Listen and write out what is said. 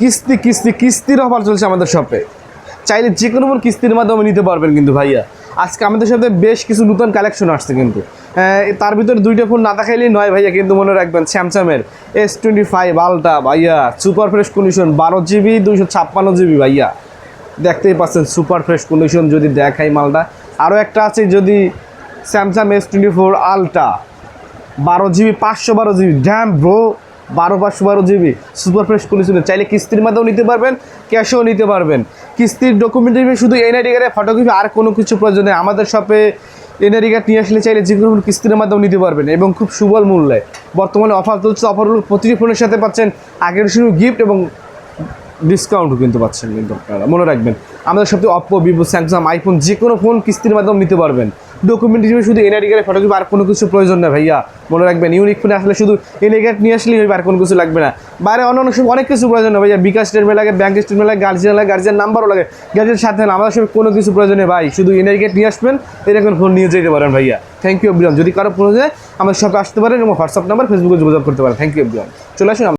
কিস্তির অফার চলছে আমাদের শপে। চাইলে যে কোনো কিস্তির মাধ্যমে নিতে পারবেন কিন্তু ভাইয়া। আজকে আমাদের সাথে বেশ কিছু নতুন কালেকশন আসছে কিন্তু, তার ভিতরে দুইটা ফোন না দেখাইলেই নয় ভাইয়া। কিন্তু মনে রাখবেন স্যামসাংয়ের S25 আলট্রা ভাইয়া, super fresh condition, 12GB 256GB ভাইয়া। দেখতেই পাচ্ছেন সুপার ফ্রেশ কন্ডিশন। যদি দেখাই মালটা, আরও একটা আছে যদি Samsung S24 ultra, 12GB 512GB, damn bro, 512GB super fresh কন্ডিশনে। চাইলে কিস্তির মাধ্যমেও নিতে পারবেন, ক্যাশেও নিতে পারবেন। কিস্তির ডকুমেন্টারি শুধু এনআইডি কার্ডের ফটোকপি, আর কোনো কিছু প্রয়োজন নেই। আমাদের শপে এনআইডি কার্ড নিয়ে আসলে চাইলে যে কোনো কিস্তির মাধ্যমে নিতে পারবেন এবং খুব সুবল মূল্যে। বর্তমানে অফার চলছে। অফারগুলো প্রতিটি ফোনের সাথে পাচ্ছেন আগের শুরু গিফট এবং ডিসকাউন্টও কিন্তু পাচ্ছেন। কিন্তু আপনারা মনে রাখবেন আমাদের সাথে অপ্পো, ভিভো, স্যামসাং, আইফোন যে কোনো ফোন কিস্তির মাধ্যমে নিতে পারবেন। ডকুমেন্ট হিসেবে শুধু এনআইডি কার্ডের ফটোকপি, আর কোনো কিছু প্রয়োজন নেই ভাইয়া। মনে রাখবেন ইউনিক ফোনে আসলে শুধু এনআইডি কার্ড নিয়ে আসলেই হইবে, আর কোনো কিছু লাগবে না। বাইরে অন্য সময় অনেক কিছু প্রয়োজন নেই ভাইয়া। বিকাশ স্টেটমেন্ট লাগে, ব্যাঙ্ক স্টেটমেন্ট লাগে, গার্জিয়ান নাম্বারও লাগে, গার্জিয়ান সাথে না। আমাদের সঙ্গে কোনো কিছু প্রয়োজন নেই ভাই, শুধু এনআইডি কার্ড নিয়ে আসবেন, এরকম ফোন নিয়ে যেতে পারেন ভাইয়া। Thank you everyone. যদি কারো প্রয়োজন হয় আমাদের শপে আসতে পারেন এবং হোয়াটসঅ্যাপ নাম্বার, ফেসবুকে যোগাযোগ করতে পারেন। Thank you everyone. চলে আসুন।